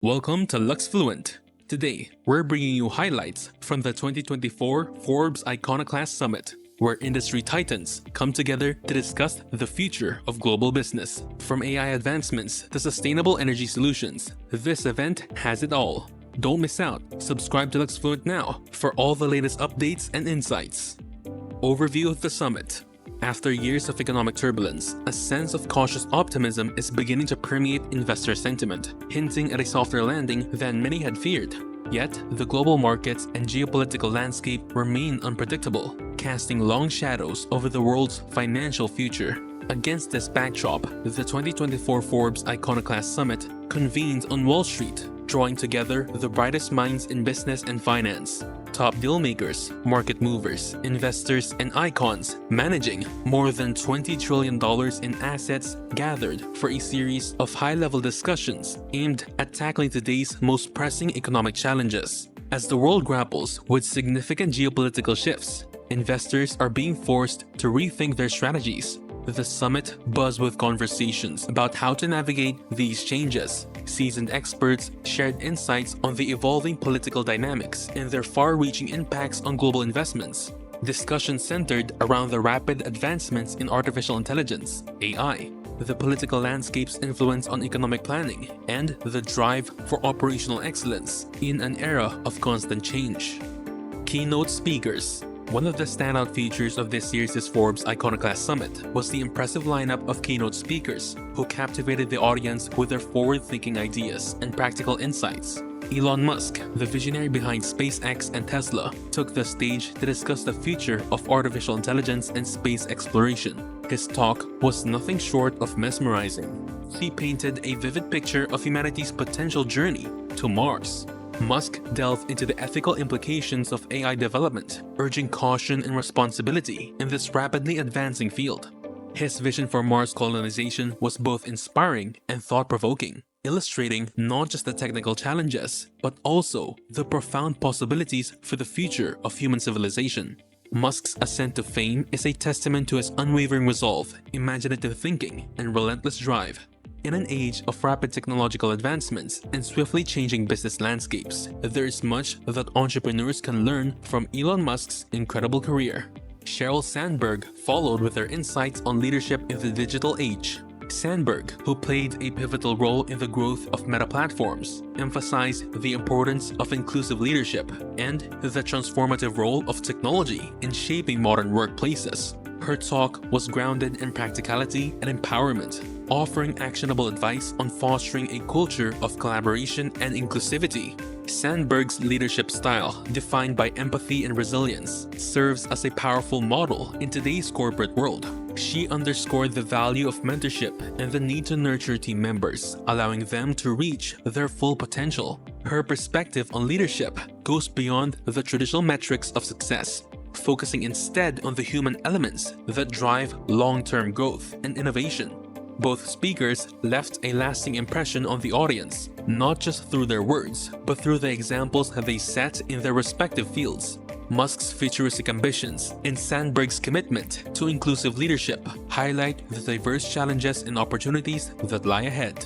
Welcome to Luxefluent. Today, we're bringing you highlights from the 2024 Forbes Iconoclast Summit, where industry titans come together to discuss the future of global business. From AI advancements to sustainable energy solutions, this event has it all. Don't miss out. Subscribe to Luxefluent now for all the latest updates and insights. Overview of the summit. After years of economic turbulence, a sense of cautious optimism is beginning to permeate investor sentiment, hinting at a softer landing than many had feared. Yet, the global markets and geopolitical landscape remain unpredictable, casting long shadows over the world's financial future. Against this backdrop, the 2024 Forbes Iconoclast Summit convened on Wall Street, drawing together the brightest minds in business and finance. Top dealmakers, market movers, investors, and icons managing more than $20 trillion in assets gathered for a series of high-level discussions aimed at tackling today's most pressing economic challenges. As the world grapples with significant geopolitical shifts, investors are being forced to rethink their strategies. The summit buzzed with conversations about how to navigate these changes. Seasoned experts shared insights on the evolving political dynamics and their far-reaching impacts on global investments. Discussions centered around the rapid advancements in artificial intelligence, AI, the political landscape's influence on economic planning, and the drive for operational excellence in an era of constant change. Keynote Speakers. One of the standout features of this year's Forbes Iconoclast Summit was the impressive lineup of keynote speakers who captivated the audience with their forward-thinking ideas and practical insights. Elon Musk, the visionary behind SpaceX and Tesla, took the stage to discuss the future of artificial intelligence and space exploration. His talk was nothing short of mesmerizing. He painted a vivid picture of humanity's potential journey to Mars. Musk delved into the ethical implications of AI development, urging caution and responsibility in this rapidly advancing field. His vision for Mars colonization was both inspiring and thought-provoking, illustrating not just the technical challenges, but also the profound possibilities for the future of human civilization. Musk's ascent to fame is a testament to his unwavering resolve, imaginative thinking, and relentless drive. In an age of rapid technological advancements and swiftly changing business landscapes, there is much that entrepreneurs can learn from Elon Musk's incredible career. Sheryl Sandberg followed with her insights on leadership in the digital age. Sandberg, who played a pivotal role in the growth of meta platforms, emphasized the importance of inclusive leadership and the transformative role of technology in shaping modern workplaces. Her talk was grounded in practicality and empowerment, offering actionable advice on fostering a culture of collaboration and inclusivity. Sandberg's leadership style, defined by empathy and resilience, serves as a powerful model in today's corporate world. She underscored the value of mentorship and the need to nurture team members, allowing them to reach their full potential. Her perspective on leadership goes beyond the traditional metrics of success, focusing instead on the human elements that drive long-term growth and innovation. Both speakers left a lasting impression on the audience, not just through their words, but through the examples they set in their respective fields. Musk's futuristic ambitions and Sandberg's commitment to inclusive leadership highlight the diverse challenges and opportunities that lie ahead.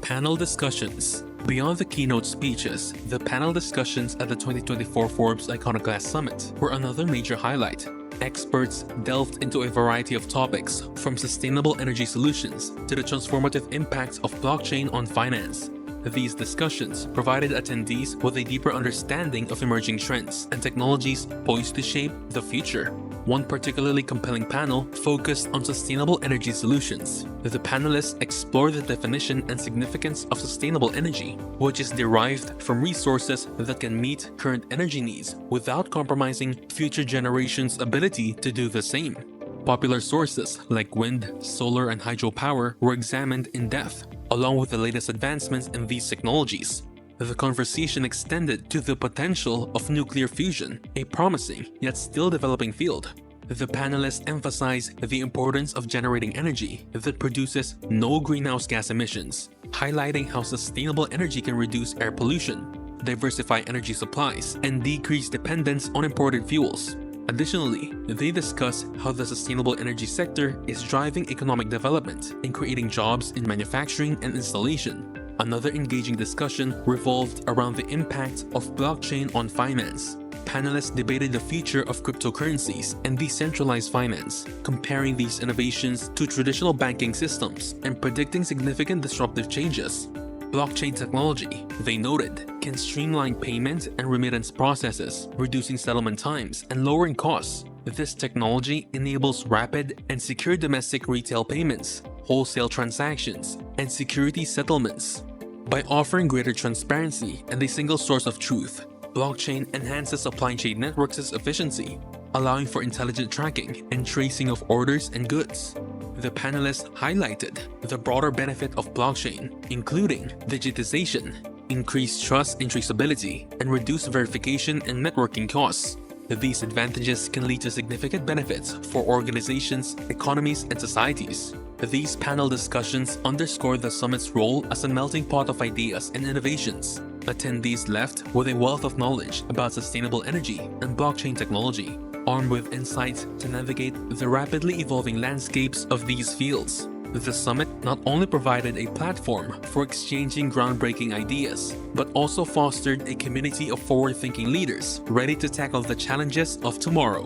Panel discussions. Beyond the keynote speeches, the panel discussions at the 2024 Forbes Iconoclast Summit were another major highlight. Experts delved into a variety of topics, from sustainable energy solutions to the transformative impacts of blockchain on finance. These discussions provided attendees with a deeper understanding of emerging trends and technologies poised to shape the future. One particularly compelling panel focused on sustainable energy solutions. The panelists explored the definition and significance of sustainable energy, which is derived from resources that can meet current energy needs without compromising future generations' ability to do the same. Popular sources like wind, solar, and hydropower were examined in depth, along with the latest advancements in these technologies. The conversation extended to the potential of nuclear fusion, a promising yet still developing field. The panelists emphasized the importance of generating energy that produces no greenhouse gas emissions, highlighting how sustainable energy can reduce air pollution, diversify energy supplies, and decrease dependence on imported fuels. Additionally, they discuss how the sustainable energy sector is driving economic development and creating jobs in manufacturing and installation. Another engaging discussion revolved around the impact of blockchain on finance. Panelists debated the future of cryptocurrencies and decentralized finance, comparing these innovations to traditional banking systems and predicting significant disruptive changes. Blockchain technology, they noted, can streamline payment and remittance processes, reducing settlement times and lowering costs. This technology enables rapid and secure domestic retail payments, wholesale transactions, and security settlements. By offering greater transparency and a single source of truth, blockchain enhances supply chain networks' efficiency, allowing for intelligent tracking and tracing of orders and goods. The panelists highlighted the broader benefit of blockchain, including digitization, increased trust and traceability, and reduced verification and networking costs. These advantages can lead to significant benefits for organizations, economies, and societies. These panel discussions underscore the summit's role as a melting pot of ideas and innovations. Attendees left with a wealth of knowledge about sustainable energy and blockchain technology, armed with insights to navigate the rapidly evolving landscapes of these fields. The summit not only provided a platform for exchanging groundbreaking ideas, but also fostered a community of forward-thinking leaders ready to tackle the challenges of tomorrow.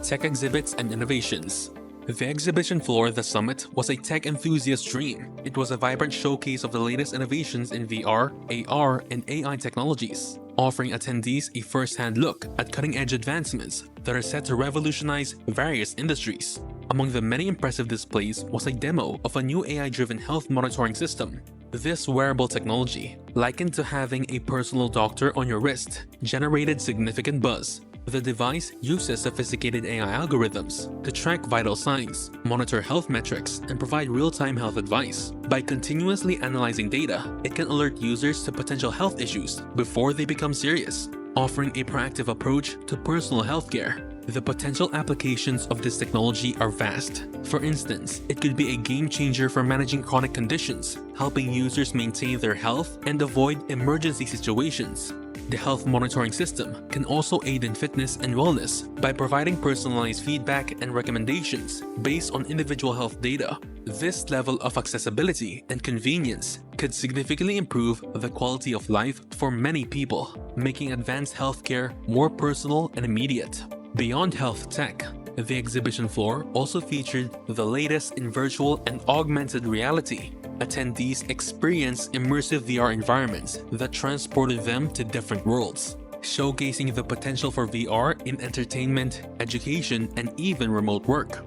Tech exhibits and innovations. The exhibition floor of the summit was a tech enthusiast dream. It was a vibrant showcase of the latest innovations in VR, AR, and AI technologies, offering attendees a first-hand look at cutting-edge advancements that are set to revolutionize various industries. Among the many impressive displays was a demo of a new AI-driven health monitoring system. This wearable technology, likened to having a personal doctor on your wrist, generated significant buzz. The device uses sophisticated AI algorithms to track vital signs, monitor health metrics, and provide real-time health advice. By continuously analyzing data, it can alert users to potential health issues before they become serious, offering a proactive approach to personal healthcare. The potential applications of this technology are vast. For instance, it could be a game changer for managing chronic conditions, helping users maintain their health and avoid emergency situations. The health monitoring system can also aid in fitness and wellness by providing personalized feedback and recommendations based on individual health data. This level of accessibility and convenience could significantly improve the quality of life for many people, making advanced healthcare more personal and immediate. Beyond health tech, the exhibition floor also featured the latest in virtual and augmented reality. Attendees experienced immersive VR environments that transported them to different worlds, showcasing the potential for VR in entertainment, education, and even remote work.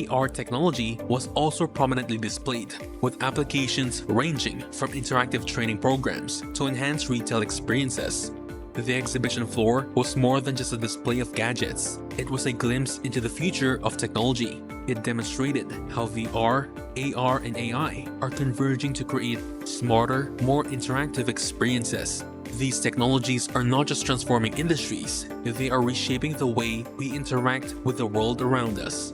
AR technology was also prominently displayed, with applications ranging from interactive training programs to enhanced retail experiences. The exhibition floor was more than just a display of gadgets. It was a glimpse into the future of technology. It demonstrated how VR, AR, and AI are converging to create smarter, more interactive experiences. These technologies are not just transforming industries, they are reshaping the way we interact with the world around us.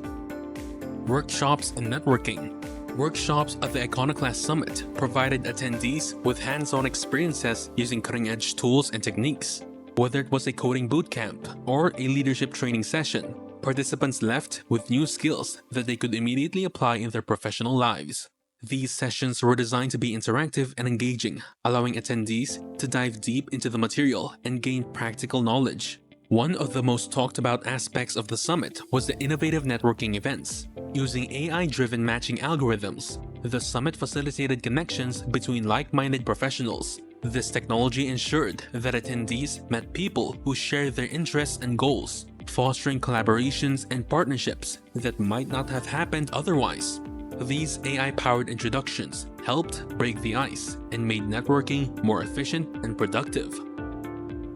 Workshops and networking. Workshops at the Iconoclast Summit provided attendees with hands-on experiences using cutting-edge tools and techniques. Whether it was a coding bootcamp or a leadership training session, participants left with new skills that they could immediately apply in their professional lives. These sessions were designed to be interactive and engaging, allowing attendees to dive deep into the material and gain practical knowledge. One of the most talked about aspects of the summit was the innovative networking events. Using AI-driven matching algorithms, the summit facilitated connections between like-minded professionals. This technology ensured that attendees met people who shared their interests and goals, fostering collaborations and partnerships that might not have happened otherwise. These AI-powered introductions helped break the ice and made networking more efficient and productive.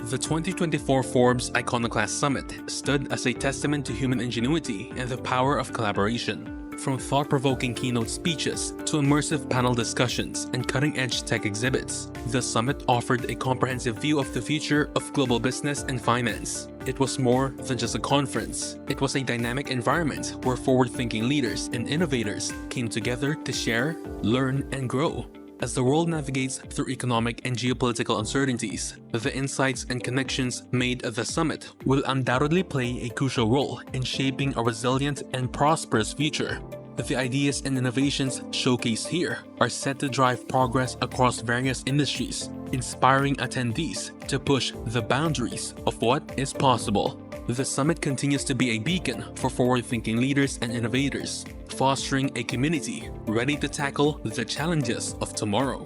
The 2024 Forbes Iconoclast Summit stood as a testament to human ingenuity and the power of collaboration. From thought-provoking keynote speeches to immersive panel discussions and cutting-edge tech exhibits, the summit offered a comprehensive view of the future of global business and finance. It was more than just a conference. It was a dynamic environment where forward-thinking leaders and innovators came together to share, learn, and grow. As the world navigates through economic and geopolitical uncertainties, the insights and connections made at the summit will undoubtedly play a crucial role in shaping a resilient and prosperous future. The ideas and innovations showcased here are set to drive progress across various industries, inspiring attendees to push the boundaries of what is possible. The summit continues to be a beacon for forward-thinking leaders and innovators, fostering a community ready to tackle the challenges of tomorrow.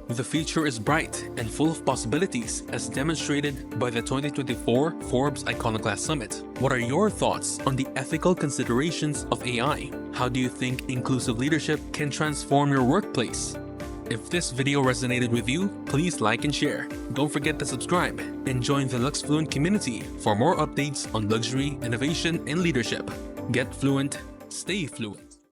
The future is bright and full of possibilities as demonstrated by the 2024 Forbes Iconoclast Summit. What are your thoughts on the ethical considerations of AI? How do you think inclusive leadership can transform your workplace? If this video resonated with you, please like and share. Don't forget to subscribe and join the Luxefluent community for more updates on luxury, innovation, and leadership. Get fluent, stay fluent.